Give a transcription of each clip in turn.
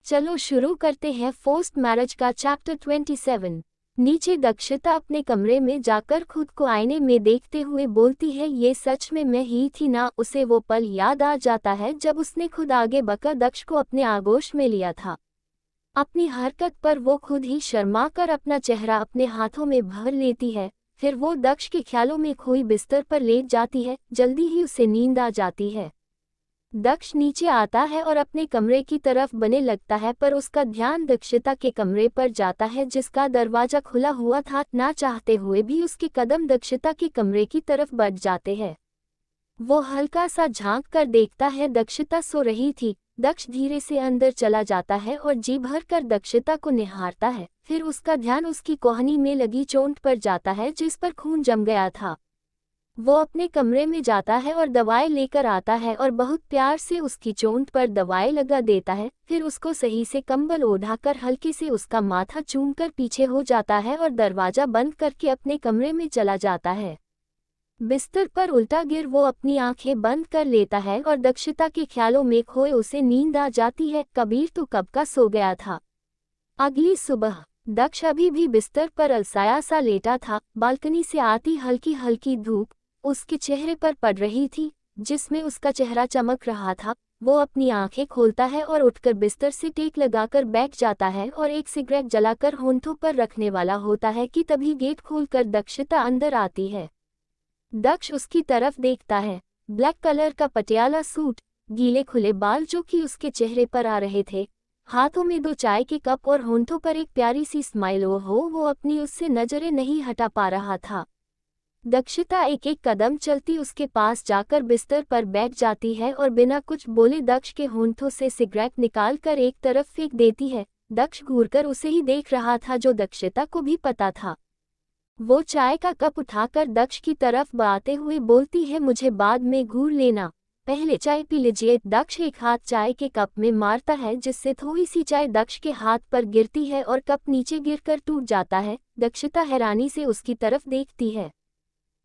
चलो शुरू करते हैं फोर्स्ड मैरिज का चैप्टर 27। नीचे दक्षिता अपने कमरे में जाकर खुद को आईने में देखते हुए बोलती है, ये सच में मैं ही थी ना। उसे वो पल याद आ जाता है जब उसने खुद आगे बका दक्ष को अपने आगोश में लिया था। अपनी हरकत पर वो खुद ही शर्मा कर अपना चेहरा अपने हाथों में भर लेती है। फिर वो दक्ष के ख्यालों में खोई बिस्तर पर लेट जाती है। जल्दी ही उसे नींद आ जाती है। दक्ष नीचे आता है और अपने कमरे की तरफ बने लगता है, पर उसका ध्यान दक्षिता के कमरे पर जाता है जिसका दरवाजा खुला हुआ था। ना चाहते हुए भी उसके कदम दक्षिता के कमरे की तरफ बढ़ जाते हैं। वो हल्का सा झांक कर देखता है, दक्षिता सो रही थी। दक्ष धीरे से अंदर चला जाता है और जी भर कर दक्षिता को निहारता है। फिर उसका ध्यान उसकी कोहनी में लगी चोट पर जाता है जिस पर खून जम गया था। वो अपने कमरे में जाता है और दवाई लेकर आता है और बहुत प्यार से उसकी चोट पर दवाई लगा देता है। फिर उसको सही से कंबल ओढ़ाकर हल्के से उसका माथा चूमकर पीछे हो जाता है और दरवाजा बंद करके अपने कमरे में चला जाता है। बिस्तर पर उल्टा गिर वो अपनी आंखें बंद कर लेता है और दक्षिता के ख्यालों में खोए उसे नींद आ जाती है। कबीर तो कब का सो गया था। अगली सुबह दक्ष अभी भी बिस्तर पर अलसाया सा लेटा था। बालकनी से आती हल्की हल्की धूप उसके चेहरे पर पड़ रही थी, जिसमें उसका चेहरा चमक रहा था। वो अपनी आंखें खोलता है और उठकर बिस्तर से टेक लगाकर बैठ जाता है और एक सिगरेट जलाकर होंठों पर रखने वाला होता है कि तभी गेट खोलकर दक्षिता अंदर आती है। दक्ष उसकी तरफ देखता है। ब्लैक कलर का पटियाला सूट, गीले खुले बाल जो कि उसके चेहरे पर आ रहे थे, हाथों में 2 चाय के कप और होंठों पर एक प्यारी सी स्माइल। वो अपनी उससे नजरें नहीं हटा पा रहा था। दक्षिता एक एक कदम चलती उसके पास जाकर बिस्तर पर बैठ जाती है और बिना कुछ बोले दक्ष के होंठों से सिगरेट निकालकर एक तरफ फेंक देती है। दक्ष घूरकर उसे ही देख रहा था, जो दक्षिता को भी पता था। वो चाय का कप उठाकर दक्ष की तरफ बढ़ाते हुए बोलती है, मुझे बाद में घूर लेना, पहले चाय पी लीजिए। दक्ष एक हाथ चाय के कप में मारता है जिससे थोड़ी सी चाय दक्ष के हाथ पर गिरती है और कप नीचे गिरकर टूट जाता है। दक्षिता हैरानी से उसकी तरफ देखती है।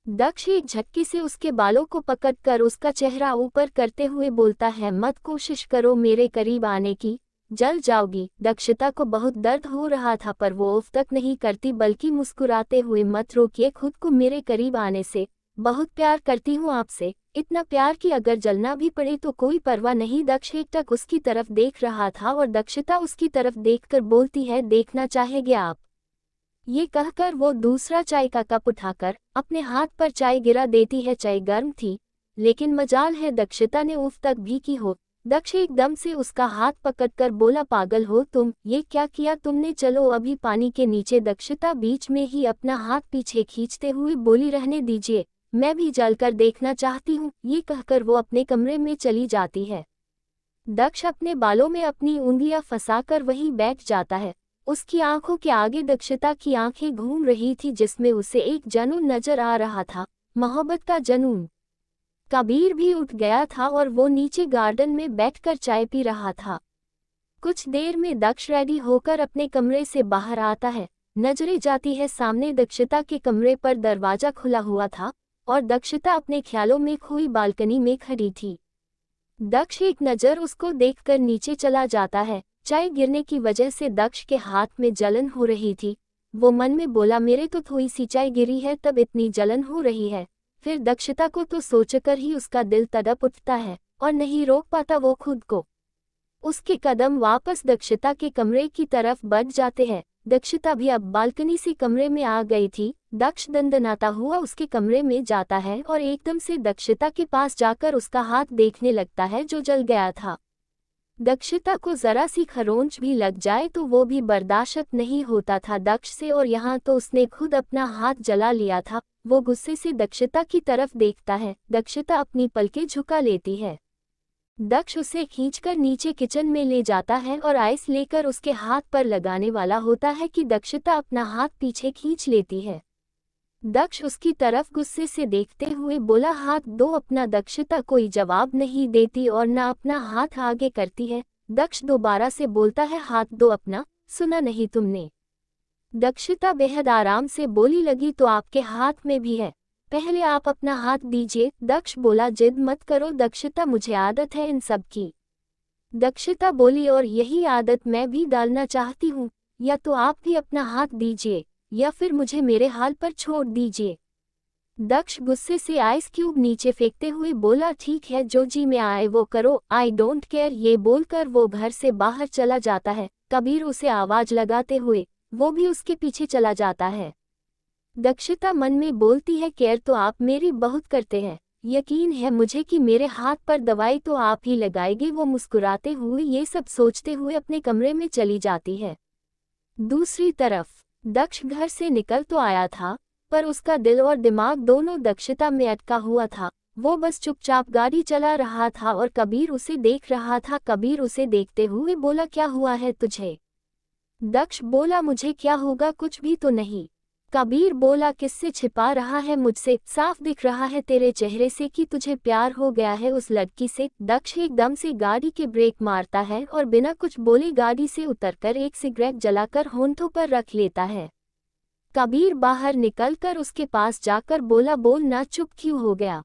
दक्ष एक झटके से उसके बालों को पकड़कर उसका चेहरा ऊपर करते हुए बोलता है, मत कोशिश करो मेरे करीब आने की, जल जाओगी। दक्षिता को बहुत दर्द हो रहा था, पर वो उफ तक नहीं करती बल्कि मुस्कुराते हुए, मत रोकिए खुद को मेरे करीब आने से, बहुत प्यार करती हूँ आपसे, इतना प्यार कि अगर जलना भी पड़े तो कोई परवाह नहीं। दक्ष एकटक उसकी तरफ देख रहा था और दक्षिता उसकी तरफ देखकर बोलती है, देखना चाहेंगे आप। ये कहकर वो दूसरा चाय का कप उठाकर अपने हाथ पर चाय गिरा देती है। चाय गर्म थी, लेकिन मजाल है दक्षिता ने उफ तक भी की हो। दक्ष एकदम से उसका हाथ पकड़कर बोला, पागल हो तुम, ये क्या किया तुमने, चलो अभी पानी के नीचे। दक्षिता बीच में ही अपना हाथ पीछे खींचते हुए बोली, रहने दीजिए, मैं भी जलकर देखना चाहती हूँ। ये कहकर वो अपने कमरे में चली जाती है। दक्ष अपने बालों में अपनी उंगलियां फंसाकर वहीं बैठ जाता है। उसकी आंखों के आगे दक्षिता की आंखें घूम रही थी जिसमें उसे एक जुनून नजर आ रहा था, मोहब्बत का जुनून। कबीर भी उठ गया था और वो नीचे गार्डन में बैठकर चाय पी रहा था। कुछ देर में दक्ष रेडी होकर अपने कमरे से बाहर आता है। नजरें जाती है सामने दक्षिता के कमरे पर दरवाजा खुला हुआ था और दक्षिता अपने ख्यालों में खोई बालकनी में खड़ी थी। दक्ष एक नज़र उसको देखकर नीचे चला जाता है। चाय गिरने की वजह से दक्ष के हाथ में जलन हो रही थी। वो मन में बोला, मेरे तो थोड़ी सी चाय गिरी है तब इतनी जलन हो रही है। फिर दक्षिता को तो सोचकर ही उसका दिल तड़प उठता है और नहीं रोक पाता वो खुद को। उसके कदम वापस दक्षिता के कमरे की तरफ बढ़ जाते हैं। दक्षिता भी अब बालकनी से कमरे में आ गई थी। दक्ष दंदनाता हुआ उसके कमरे में जाता है और एकदम से दक्षिता के पास जाकर उसका हाथ देखने लगता है जो जल गया था। दक्षिता को जरा सी खरोंच भी लग जाए तो वो भी बर्दाश्त नहीं होता था दक्ष से, और यहाँ तो उसने खुद अपना हाथ जला लिया था। वो गुस्से से दक्षिता की तरफ देखता है। दक्षिता अपनी पलकें झुका लेती है। दक्ष उसे खींचकर नीचे किचन में ले जाता है और आइस लेकर उसके हाथ पर लगाने वाला होता है कि दक्षिता अपना हाथ पीछे खींच लेती है। दक्ष उसकी तरफ गुस्से से देखते हुए बोला, हाथ दो अपना। दक्षिता कोई जवाब नहीं देती और न अपना हाथ आगे करती है। दक्ष दोबारा से बोलता है, हाथ दो अपना, सुना नहीं तुमने। दक्षिता बेहद आराम से बोली, लगी तो आपके हाथ में भी है, पहले आप अपना हाथ दीजिए। दक्ष बोला, जिद मत करो दक्षिता, मुझे आदत है इन सब की। दक्षिता बोली, और यही आदत मैं भी डालना चाहती हूँ, या तो आप भी अपना हाथ दीजिए या फिर मुझे मेरे हाल पर छोड़ दीजिए। दक्ष गुस्से से आइस क्यूब नीचे फेंकते हुए बोला, ठीक है, जो जी में आए वो करो, आई डोंट केयर। ये बोलकर वो घर से बाहर चला जाता है। कबीर उसे आवाज लगाते हुए वो भी उसके पीछे चला जाता है। दक्षिता मन में बोलती है, केयर तो आप मेरी बहुत करते हैं, यकीन है मुझे कि मेरे हाथ पर दवाई तो आप ही लगाएंगे। वो मुस्कुराते हुए ये सब सोचते हुए अपने कमरे में चली जाती है। दूसरी तरफ दक्ष घर से निकल तो आया था, पर उसका दिल और दिमाग दोनों दक्षिता में अटका हुआ था। वो बस चुपचाप गाड़ी चला रहा था और कबीर उसे देख रहा था। कबीर उसे देखते हुए बोला, क्या हुआ है तुझे? दक्ष बोला, मुझे क्या होगा, कुछ भी तो नहीं। कबीर बोला, किससे छिपा रहा है मुझसे? साफ दिख रहा है तेरे चेहरे से कि तुझे प्यार हो गया है उस लड़की से। दक्ष एकदम से गाड़ी के ब्रेक मारता है और बिना कुछ बोले गाड़ी से उतरकर एक सिगरेट जलाकर होंठों पर रख लेता है। कबीर बाहर निकलकर उसके पास जाकर बोला, बोल ना, चुप क्यों हो गया?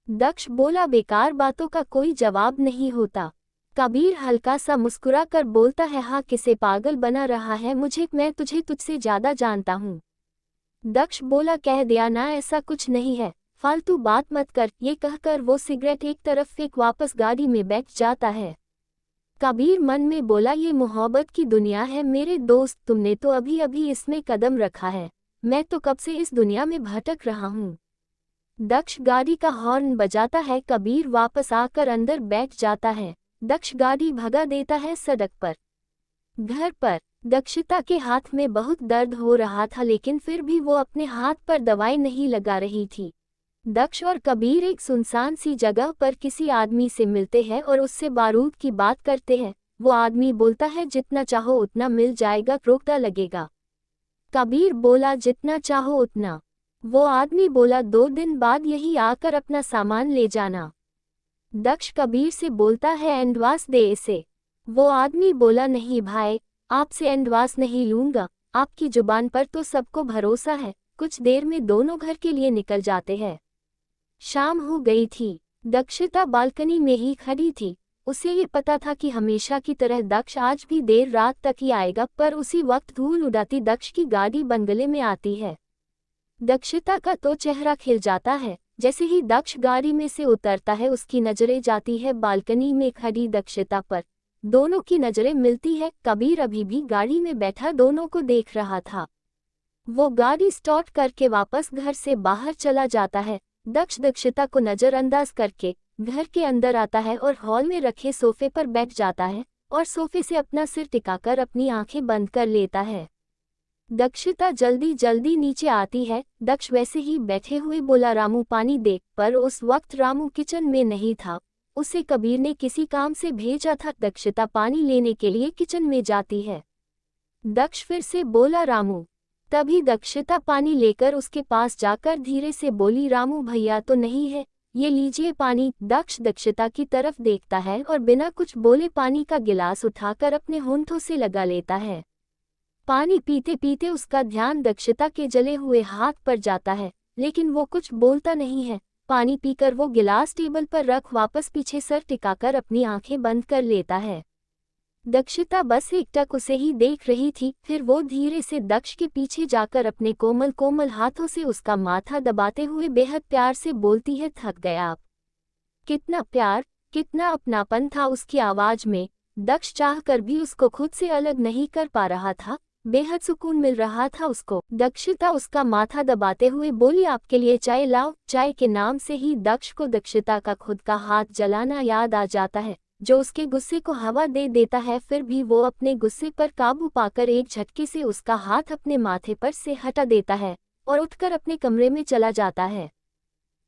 दक्ष बोला, बेकार बातों का कोई जवाब नहीं होता। कबीर हल्का सा मुस्कुरा कर बोलता है, हाँ, किसे पागल बना रहा है मुझे? मैं तुझे तुझसे ज्यादा जानता हूँ। दक्ष बोला, कह दिया ना, ऐसा कुछ नहीं है, फालतू बात मत कर। ये कहकर वो सिगरेट एक तरफ फेंक वापस गाड़ी में बैठ जाता है। कबीर मन में बोला, ये मोहब्बत की दुनिया है मेरे दोस्त, तुमने तो अभी अभी इसमें कदम रखा है, मैं तो कब से इस दुनिया में भटक रहा हूँ। दक्ष गाड़ी का हॉर्न बजाता है। कबीर वापस आकर अंदर बैठ जाता है। दक्ष गाड़ी भगा देता है सड़क पर। घर पर दक्षिता के हाथ में बहुत दर्द हो रहा था, लेकिन फिर भी वो अपने हाथ पर दवाई नहीं लगा रही थी। दक्ष और कबीर एक सुनसान सी जगह पर किसी आदमी से मिलते हैं और उससे बारूद की बात करते हैं। वो आदमी बोलता है, जितना चाहो उतना मिल जाएगा, रोकता लगेगा। कबीर बोला, जितना चाहो उतना। वो आदमी बोला, 2 दिन बाद यही आकर अपना सामान ले जाना। दक्ष कबीर से बोलता है, एडवांस दे इसे। वो आदमी बोला, नहीं भाई, आपसे एडवांस नहीं लूंगा, आपकी जुबान पर तो सबको भरोसा है। कुछ देर में दोनों घर के लिए निकल जाते हैं। शाम हो गई थी। दक्षिता बालकनी में ही खड़ी थी। उसे ये पता था कि हमेशा की तरह दक्ष आज भी देर रात तक ही आएगा, पर उसी वक्त धूल उड़ाती दक्ष की गाड़ी बंगले में आती है। दक्षिता का तो चेहरा खिल जाता है। जैसे ही दक्ष गाड़ी में से उतरता है, उसकी नजरें जाती है बालकनी में खड़ी दक्षिता पर। दोनों की नजरें मिलती है। कबीर अभी भी गाड़ी में बैठा दोनों को देख रहा था। वो गाड़ी स्टार्ट करके वापस घर से बाहर चला जाता है। दक्ष दक्षिता को नजरअंदाज करके घर के अंदर आता है और हॉल में रखे सोफे पर बैठ जाता है और सोफे से अपना सिर टिकाकर अपनी आंखें बंद कर लेता है। दक्षिता जल्दी जल्दी नीचे आती है। दक्ष वैसे ही बैठे हुए बोला, रामू पानी दे, पर उस वक्त रामू किचन में नहीं था। उसे कबीर ने किसी काम से भेजा था। दक्षिता पानी लेने के लिए किचन में जाती है। दक्ष फिर से बोला, रामू। तभी दक्षिता पानी लेकर उसके पास जाकर धीरे से बोली, रामू भैया तो नहीं है, ये लीजिए पानी। दक्ष दक्षिता की तरफ देखता है और बिना कुछ बोले पानी का गिलास उठाकर अपने होंठों से लगा लेता है। पानी पीते पीते उसका ध्यान दक्षिता के जले हुए हाथ पर जाता है, लेकिन वो कुछ बोलता नहीं है। पानी पीकर वो गिलास टेबल पर रख वापस पीछे सर टिकाकर अपनी आंखें बंद कर लेता है। दक्षिता बस एकटक उसे ही देख रही थी। फिर वो धीरे से दक्ष के पीछे जाकर अपने कोमल कोमल हाथों से उसका माथा दबाते हुए बेहद प्यार से बोलती है, थक गया आप। कितना प्यार, कितना अपनापन था उसकी आवाज में। दक्ष चाहकर भी उसको खुद से अलग नहीं कर पा रहा था। बेहद सुकून मिल रहा था उसको। दक्षिता उसका माथा दबाते हुए बोली, आपके लिए चाय लाओ। चाय के नाम से ही दक्ष को दक्षिता का खुद का हाथ जलाना याद आ जाता है, जो उसके गुस्से को हवा दे देता है। फिर भी वो अपने गुस्से पर काबू पाकर एक झटके से उसका हाथ अपने माथे पर से हटा देता है और उठकर अपने कमरे में चला जाता है।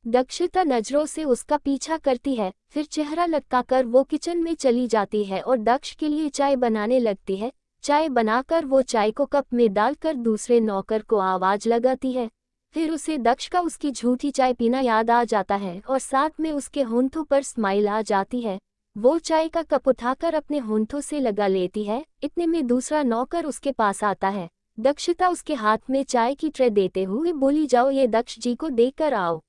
दक्षिता नजरों से उसका पीछा करती है, फिर चेहरा लटकाकर वो किचन में चली जाती है और दक्ष के लिए चाय बनाने लगती है। चाय बनाकर वो चाय को कप में डालकर दूसरे नौकर को आवाज लगाती है। फिर उसे दक्ष का उसकी झूठी चाय पीना याद आ जाता है और साथ में उसके होंठों पर स्माइल आ जाती है। वो चाय का कप उठाकर अपने होंठों से लगा लेती है। इतने में दूसरा नौकर उसके पास आता है। दक्षिता उसके हाथ में चाय की ट्रे देते हुए बोली, जाओ ये दक्ष जी को देकर आओ।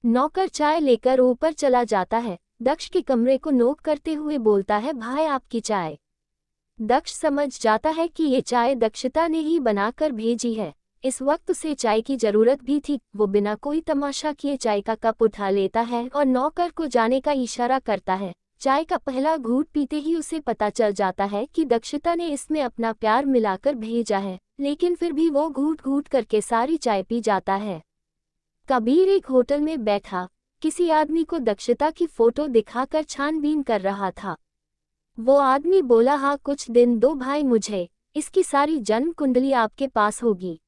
नौकर चाय लेकर ऊपर चला जाता है। दक्ष के कमरे को नोक करते हुए बोलता है, भाई आपकी चाय। दक्ष समझ जाता है कि ये चाय दक्षता ने ही बनाकर भेजी है। इस वक्त उसे चाय की जरूरत भी थी। वो बिना कोई तमाशा किए चाय का कप उठा लेता है और नौकर को जाने का इशारा करता है। चाय का पहला घूंट पीते ही उसे पता चल जाता है कि दक्षता ने इसमें अपना प्यार मिलाकर भेजा है, लेकिन फिर भी वो घूंट घूंट करके सारी चाय पी जाता है। कबीर एक होटल में बैठा किसी आदमी को दक्षता की फोटो दिखाकर छानबीन कर रहा था। वो आदमी बोला, हाँ कुछ दिन दो भाई मुझे, इसकी सारी जन्म कुंडली आपके पास होगी।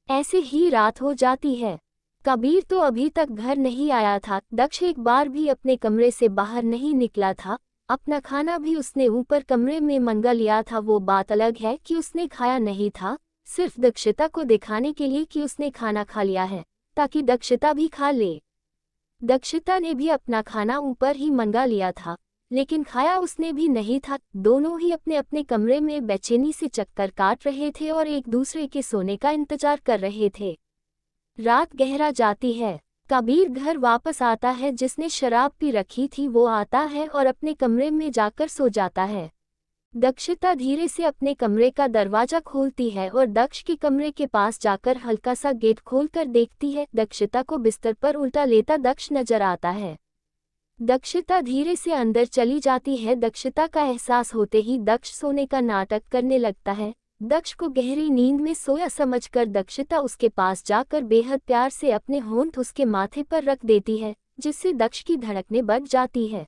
ऐसे ही रात हो जाती है। कबीर तो अभी तक घर नहीं आया था। दक्ष एक बार भी अपने कमरे से बाहर नहीं निकला था। अपना खाना भी उसने ऊपर कमरे में मंगा लिया था। वो बात अलग है कि उसने खाया नहीं था, सिर्फ दक्षता को दिखाने के लिए कि उसने खाना खा लिया है, ताकि दक्षता भी खा ले। दक्षता ने भी अपना खाना ऊपर ही मंगा लिया था, लेकिन खाया उसने भी नहीं था। दोनों ही अपने अपने कमरे में बेचैनी से चक्कर काट रहे थे और एक दूसरे के सोने का इंतजार कर रहे थे। रात गहरा जाती है। कबीर घर वापस आता है। जिसने शराब पी रखी थी वो आता है और अपने कमरे में जाकर सो जाता है। दक्षता धीरे से अपने कमरे का दरवाजा खोलती है और दक्ष के कमरे के पास जाकर हल्का सा गेट खोलकर देखती है। दक्षता को बिस्तर पर उल्टा लेता दक्ष नजर आता है। दक्षता धीरे से अंदर चली जाती है। दक्षता का एहसास होते ही दक्ष सोने का नाटक करने लगता है। दक्ष को गहरी नींद में सोया समझकर दक्षता उसके पास जाकर बेहद प्यार से अपने होंठ उसके माथे पर रख देती है, जिससे दक्ष की धड़कनें बढ़ जाती है।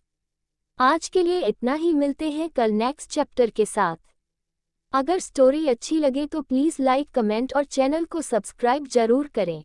आज के लिए इतना ही। मिलते हैं कल नेक्स्ट चैप्टर के साथ। अगर स्टोरी अच्छी लगे तो प्लीज़ लाइक, कमेंट और चैनल को सब्सक्राइब जरूर करें।